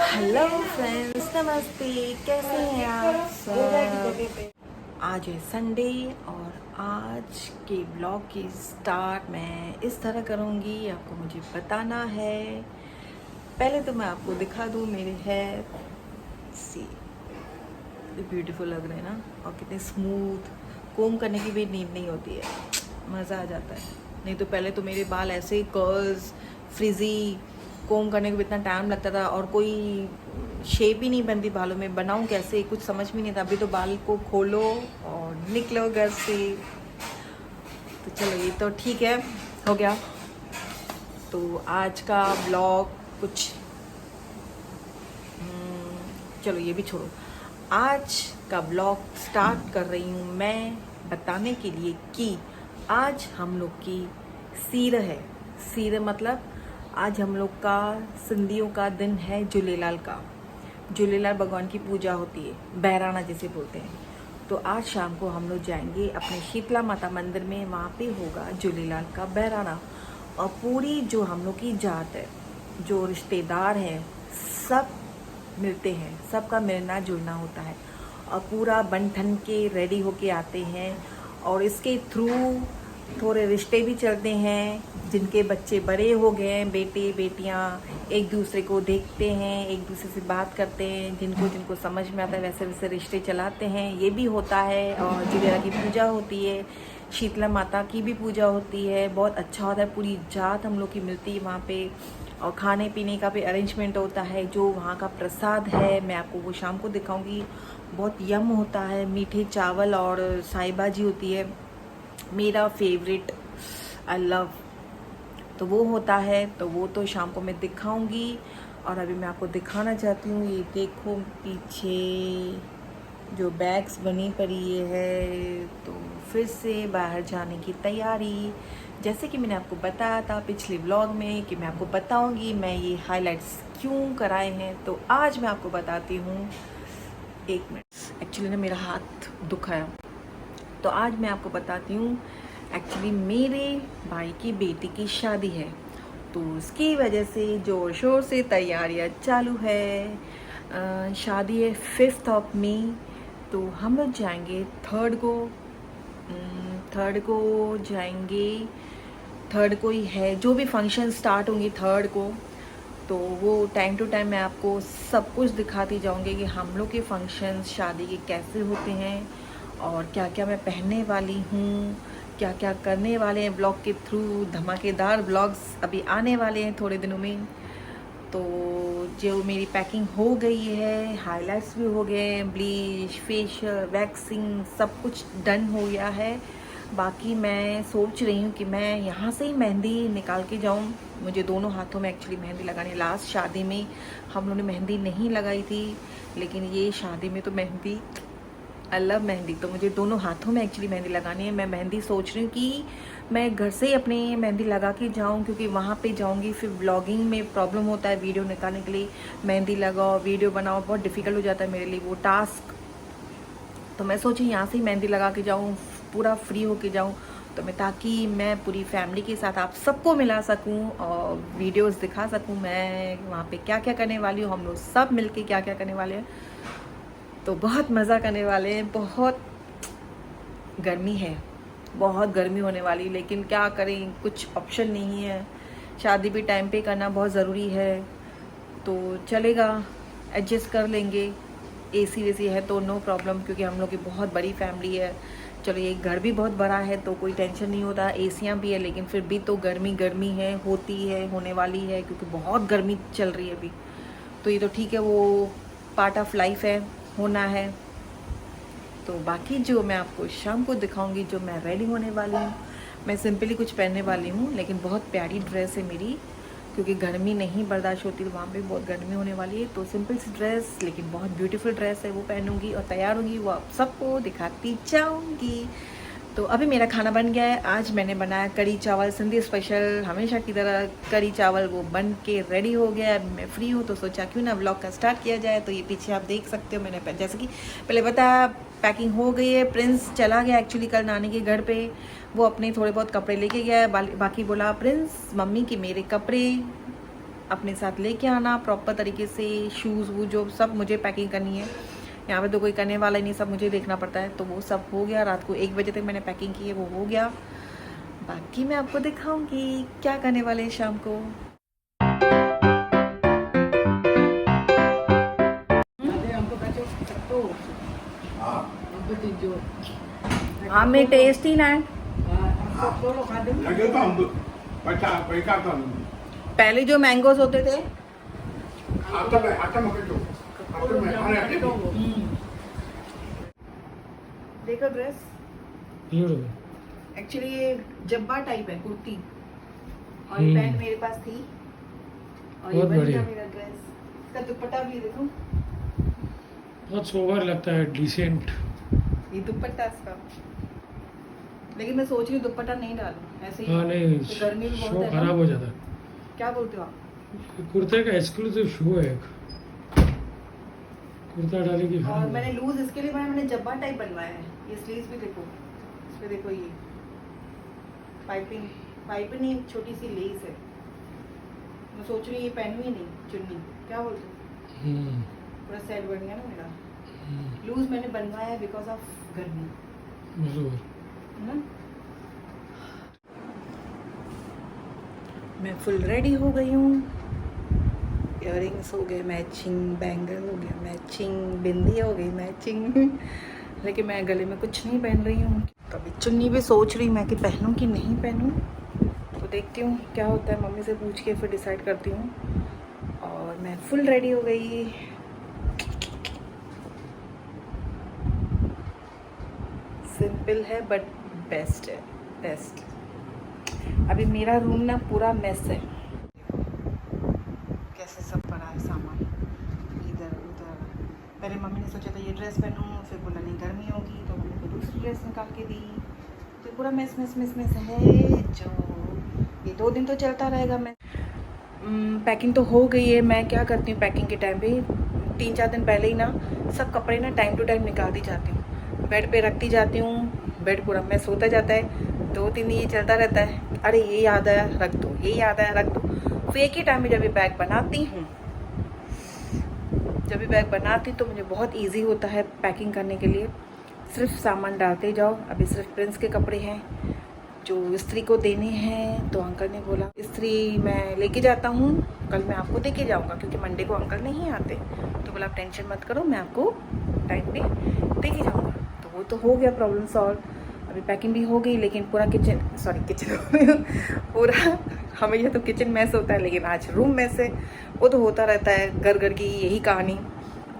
Hello friends, नमस्ते। कैसे हैं आप सब? आज है संडे और आज के ब्लॉग की स्टार्ट मैं इस तरह करूँगी। आपको मुझे बताना है। पहले तो मैं आपको दिखा दूँ मेरे हेयर। सी ब्यूटीफुल लग रहे हैं ना, और कितने स्मूथ। कोम करने की भी नींद नहीं होती है, मज़ा आ जाता है। नहीं तो पहले तो मेरे बाल ऐसे ही कर्ल्स फ्रिजी, कोम करने को भी इतना टाइम लगता था और कोई शेप ही नहीं बनती बालों में। बनाऊं कैसे, कुछ समझ में नहीं था। अभी तो बाल को खोलो और निकलो घर से। तो चलो, ये तो ठीक है, हो गया। तो आज का ब्लॉग कुछ चलो ये भी छोड़ो। आज का ब्लॉग स्टार्ट कर रही हूँ मैं बताने के लिए कि आज हम लोग की सीर है। सीर मतलब आज हम लोग का सिंधियों का दिन है, झूलेलाल का। झूलेलाल भगवान की पूजा होती है, बहराना जिसे बोलते हैं। तो आज शाम को हम लोग जाएंगे अपने शीतला माता मंदिर में। वहाँ पे होगा झूलेलाल का बहराना और पूरी जो हम लोग की जात है, जो रिश्तेदार हैं, सब मिलते हैं। सबका मिलना जुलना होता है और पूरा बन ठन के रेडी होके आते हैं। और इसके थ्रू थोड़े रिश्ते भी चलते हैं। जिनके बच्चे बड़े हो गए हैं, बेटे बेटियां, एक दूसरे को देखते हैं, एक दूसरे से बात करते हैं। जिनको जिनको समझ में आता है वैसे वैसे रिश्ते चलाते हैं। ये भी होता है। और झूलेलाल की पूजा होती है, शीतला माता की भी पूजा होती है। बहुत अच्छा होता है। पूरी जात हम लोग की मिलती है वहाँ पे। और खाने पीने का भी अरेंजमेंट होता है। जो वहाँ का प्रसाद है मैं आपको वो शाम को दिखाऊंगी। बहुत यम होता है। मीठे चावल और साई भाजी होती है, मेरा फेवरेट, आई लव। तो वो होता है, तो वो तो शाम को मैं दिखाऊंगी। और अभी मैं आपको दिखाना चाहती हूँ, ये देखो पीछे जो बैग्स बनी पड़ी है। तो फिर से बाहर जाने की तैयारी। जैसे कि मैंने आपको बताया था पिछले व्लॉग में कि मैं आपको बताऊंगी मैं ये हाइलाइट्स क्यों कराए हैं। तो आज मैं आपको बताती हूँ। एक मिनट, एक्चुअली ना मेरा हाथ दुखाया, तो आज मैं आपको बताती हूँ। एक्चुअली मेरे भाई की बेटी की शादी है, तो उसकी वजह से ज़ोर शोर से तैयारियाँ चालू है। शादी है 5 मई। तो हम लोग जाएंगे थर्ड को जाएंगे। थर्ड को ही है, जो भी फंक्शन स्टार्ट होंगी थर्ड को। तो वो टाइम टू टाइम मैं आपको सब कुछ दिखाती जाऊंगी कि हम लोग के फंक्शंस शादी के कैसे होते हैं और क्या क्या मैं पहनने वाली हूँ, क्या क्या करने वाले हैं। ब्लॉग के थ्रू धमाकेदार ब्लॉग्स अभी आने वाले हैं थोड़े दिनों में। तो जो मेरी पैकिंग हो गई है, हाइलाइट्स भी हो गए हैं, ब्लीच, फेशियल, वैक्सिंग सब कुछ डन हो गया है। बाकी मैं सोच रही हूँ कि मैं यहाँ से ही मेहंदी निकाल के जाऊँ। मुझे दोनों हाथों में एक्चुअली मेहंदी लगानी है। लास्ट शादी में हम लोगों ने मेहंदी नहीं लगाई थी, लेकिन ये शादी में तो मेहंदी, आई लव मेहंदी। तो मुझे दोनों हाथों में एक्चुअली मेहंदी लगानी है। मैं मेहंदी सोच रही हूँ कि मैं घर से ही अपनी मेहंदी लगा के जाऊँ, क्योंकि वहाँ पे जाऊँगी फिर ब्लॉगिंग में प्रॉब्लम होता है। वीडियो निकालने के लिए मेहंदी लगाओ, वीडियो बनाओ, बहुत डिफ़िकल्ट हो जाता है मेरे लिए वो टास्क। तो मैं सोची यहाँ से ही मेहंदी लगा के जाऊँ, पूरा फ्री होके जाऊँ, तो मैं, ताकि मैं पूरी फैमिली के साथ आप सबको मिला सकूँ और वीडियोस दिखा सकूँ मैं वहाँ पे क्या क्या करने वाली हूँ, हम लोग सब मिलके क्या क्या करने वाले हैं। तो बहुत मज़ा करने वाले हैं। बहुत गर्मी है, बहुत गर्मी होने वाली, लेकिन क्या करें, कुछ ऑप्शन नहीं है। शादी भी टाइम पे करना बहुत ज़रूरी है, तो चलेगा, एडजस्ट कर लेंगे। एसी वेसी है तो नो प्रॉब्लम, क्योंकि हम लोग की बहुत बड़ी फैमिली है। चलो, ये घर भी बहुत बड़ा है तो कोई टेंशन नहीं होता। एसियाँ भी है, लेकिन फिर भी तो गर्मी गर्मी है, होती है, होने वाली है, क्योंकि बहुत गर्मी चल रही है अभी। तो ये तो ठीक है, वो पार्ट ऑफ लाइफ है, होना है। तो बाकी जो मैं आपको शाम को दिखाऊंगी, जो मैं रेडी होने वाली हूँ, मैं सिंपली कुछ पहनने वाली हूँ, लेकिन बहुत प्यारी ड्रेस है मेरी, क्योंकि गर्मी नहीं बर्दाश्त होती, तो वहाँ पे बहुत गर्मी होने वाली है। तो सिंपल सी ड्रेस, लेकिन बहुत ब्यूटीफुल ड्रेस है, वो पहनूंगी और तैयार होंगी, वो आप सबको दिखाती जाऊँगी। तो अभी मेरा खाना बन गया है। आज मैंने बनाया कड़ी चावल, सिंधी स्पेशल, हमेशा की तरह कड़ी चावल, वो बन के रेडी हो गया है। मैं फ्री हूँ तो सोचा क्यों ना व्लॉग का स्टार्ट किया जाए। तो ये पीछे आप देख सकते हो, मैंने जैसे कि पहले बताया, पैकिंग हो गई है। प्रिंस चला गया एक्चुअली कल नानी के घर पे, वो अपने थोड़े बहुत कपड़े लेके गया है। बाकी बोला प्रिंस मम्मी कि मेरे कपड़े अपने साथ लेके आना प्रॉपर तरीके से, शूज़ वूज जो सब मुझे पैकिंग करनी है। यहाँ पे तो कोई करने वाला ही नहीं, सब मुझे देखना पड़ता है। तो वो सब हो गया, रात को 1 बजे तक मैंने पैकिंग की है, वो हो गया। बाकी मैं आपको दिखाऊंगी क्या करने वाले हैं शाम को। हमें टेस्टी लैंड पहले जो मैंगोज होते थे देखो ड्रेस एक्चुअली ये जब्बा टाइप है कुर्ती, और ये पैंट मेरे पास थी, और ये बढ़िया मेरा ड्रेस। इसका दुपट्टा भी देखो, बहुत सोबर लगता है, डिसेंट। ये दुपट्टा इसका, लेकिन मैं सोच रही हूँ दुपट्टा नहीं डालूं, ऐसे ही। हाँ नहीं, तो गर्मी भी बहुत शो है, खराब हो जाता है। क्या बोलते हो आप? कुर्ते का एक्सक्लूसिव शो है एक, कुर्ता डालेगी। और मैंने लूज इसके लिए मैंने जब्बा टाइप बनवाया है। ये स्लीव्स भी देखो, इस पे देखो ये पाइपिंग नहीं, छोटी सी लेस है। मैं सोच रही हूँ ये पहनूं ही नहीं, चुन्नी, क्या बोलते हो? पूरा सेट बन गया ना मेरा। लूज मैंने बनवाया है बिकॉज ऑफ गर्मी, है ना। मैं फुल रेडी हो गई हूँ, इयररिंग्स हो गए मैचिंग, बैंगल हो गया मैचिंग, बिंदी हो गई मैचिंग, लेकिन मैं गले में कुछ नहीं पहन रही हूँ। तो अभी चुन्नी भी सोच रही मैं कि पहनूं कि नहीं पहनूं, तो देखती हूँ क्या होता है, मम्मी से पूछ के फिर डिसाइड करती हूँ। और मैं फुल रेडी हो गई। सिंपल है बट बेस्ट है, बेस्ट। अभी मेरा रूम ना पूरा मेस है, कैसे सब पड़ा है सामान इधर उधर। पहले मम्मी ने सोचा था ये ड्रेस पहनूं, फिर बोला नहीं गर्मी होगी, तो मम्मी को दूसरी ड्रेस निकाल के दी। तो पूरा मेस मेस मेस मेस है, जो ये 2 दिन तो चलता रहेगा। मैं पैकिंग तो हो गई है। मैं क्या करती हूँ पैकिंग के टाइम पे, 3-4 दिन पहले ही ना सब कपड़े ना टाइम टू टाइम निकालती जाती हूँ, बेड पे रखती जाती हूँ। बेड पूरा मेस होता जाता है, 2-3 दिन ये चलता रहता है, अरे ये याद आया रख दो, ये याद आया रख दो। फिर एक ही टाइम में जब ये बैग बनाती हूँ, जब भी बैग बनाती तो मुझे बहुत इजी होता है पैकिंग करने के लिए। सिर्फ सामान डालते जाओ। अभी सिर्फ प्रिंस के कपड़े हैं जो इस्त्री को देने हैं, तो अंकल ने बोला इस्त्री मैं लेके जाता हूँ, कल मैं आपको दे के जाऊँगा, क्योंकि मंडे को अंकल नहीं आते। तो बोला आप टेंशन मत करो, मैं आपको टाइम पे दे के जाऊँगा। तो वो तो हो गया प्रॉब्लम सॉल्व। अभी पैकिंग भी हो गई, लेकिन पूरा किचन पूरा हमेशा तो किचन मैस होता है, लेकिन आज रूम मैस है। वो तो होता रहता है, घर घर की यही कहानी।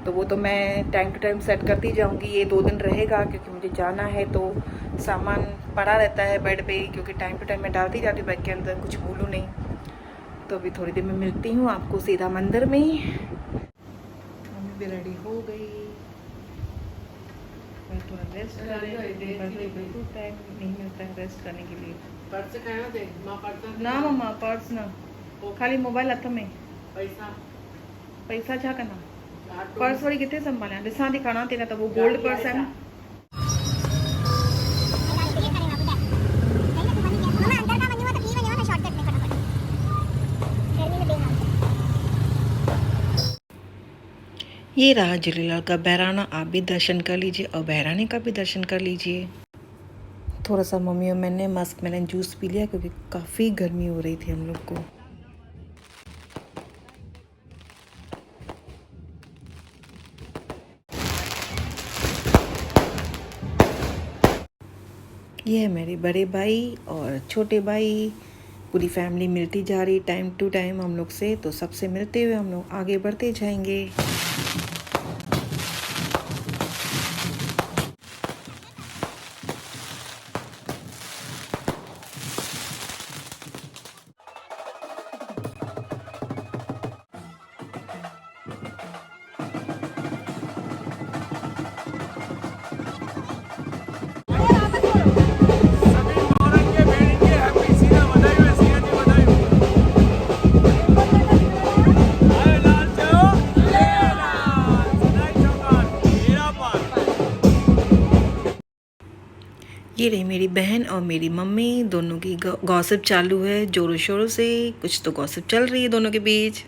तो वो तो मैं टाइम टू टाइम सेट करती जाऊंगी। ये 2 दिन रहेगा, क्योंकि मुझे जाना है, तो सामान पड़ा रहता है बेड पे, क्योंकि टाइम टू टाइम मैं डालती जाती हूँ बैग के अंदर, कुछ भूलूँ नहीं। तो अभी थोड़ी देर में मिलती हूँ आपको सीधा मंदिर में। मम्मी भी रेडी हो गई, मैं थोड़ा रेस्ट कर रही हूँ, बिल्कुल टाइम नहीं मिलता है रेस्ट करने के लिए। ना मम्मा पर्स ना, खाली मोबाइल हथ में, पैसा छा करना, पर्स वरी किथे संभालिया, ॾिसां थी खणा थी, न त वो गोल्ड पर्स है ना। ये रहा झूलेलाल का बहराना, आप भी दर्शन कर लीजिए और बहराने का भी दर्शन कर लीजिए। थोड़ा सा मम्मी और मैंने मस्क मेलन जूस पी लिया, क्योंकि काफ़ी गर्मी हो रही थी हम लोग को। ये है मेरे बड़े भाई और छोटे भाई, पूरी फैमिली मिलती जा रही टाइम टू टाइम हम लोग से। तो सबसे मिलते हुए हम लोग आगे बढ़ते जाएंगे। ये रही मेरी बहन और मेरी मम्मी, दोनों की गॉसिप चालू है जोरों शोरों से। कुछ तो गॉसिप चल रही है दोनों के बीच।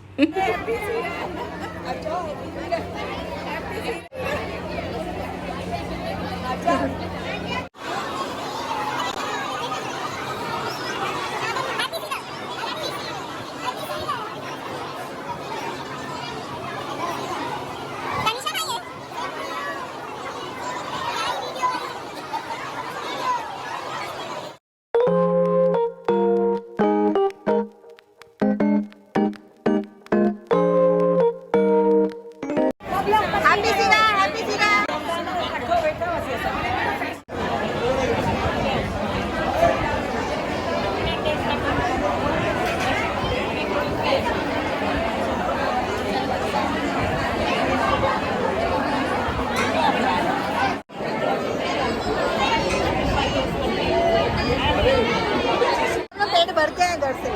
पेट भर के हैं घर से।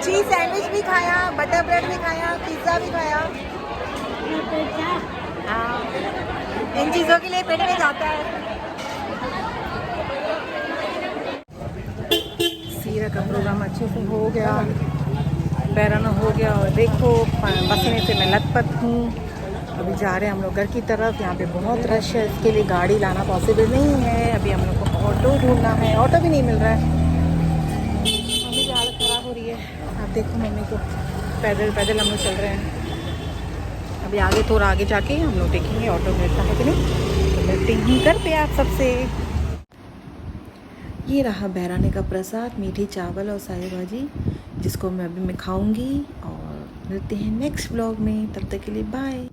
चीज सैंडविच भी खाया, बटर ब्रेड भी खाया, पिज्जा भी खाया। हाँ, इन चीजों के लिए पेट में जाता है। सीरा का प्रोग्राम अच्छे से हो गया, बैराना हो गया और देखो पसीने से मैं लथपथ हूँ। अभी जा रहे हैं हम लोग घर की तरफ। यहाँ पे बहुत रश है, इसके लिए गाड़ी लाना पॉसिबल नहीं है। अभी हम लोग को ऑटो ढूंढना है, ऑटो भी नहीं मिल रहा है। मम्मी की हालत ख़राब हो रही है, आप देखो मम्मी को। पैदल पैदल हम लोग चल रहे हैं। अभी आगे थोड़ा आगे जाके हम लोग देखेंगे ऑटो मिलता है कि नहीं। तो मिलते हैं घर पे आप सबसे। ये रहा बैराने का प्रसाद, मीठी चावल और साई भाजी, जिसको मैं अभी खाऊंगी। और मिलते हैं नेक्स्ट व्लॉग में, तब तक के लिए बाय।